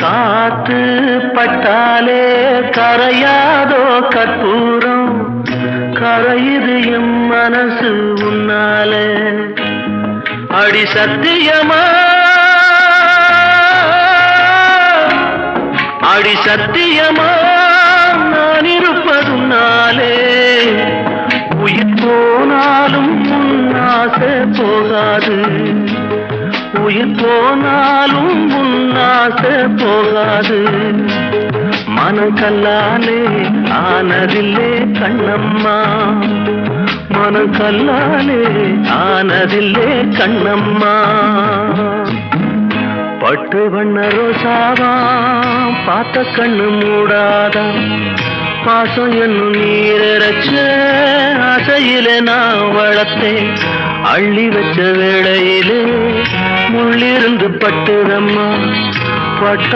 காத்து பட்டாலே கரையாதோ கற்பூரம், கரையுது எம் மனசு உன்னாலே. அடி சத்தியமா, அடி சத்தியமா நான் இருப்பதுனாலே, உயிர் போனாலும் உன்னாசை போகாது, உயிர் போனாலும் உன்னாசை போகாது. மனக்கல்லாலே ஆனதில்லே கண்ணம்மா, மனக்கல்லாலே ஆனதில்லே கண்ணம்மா. பட்டு வண்ண ரோசாவா பார்த்த கண்ணு மூடாதா, பாசம் என்னும் நீரச்ச ஆசையில நான் வளர்த்தேன். அள்ளி வச்ச வேளையிலே முள்ளிருந்து பட்டுதம்மா, பட்ட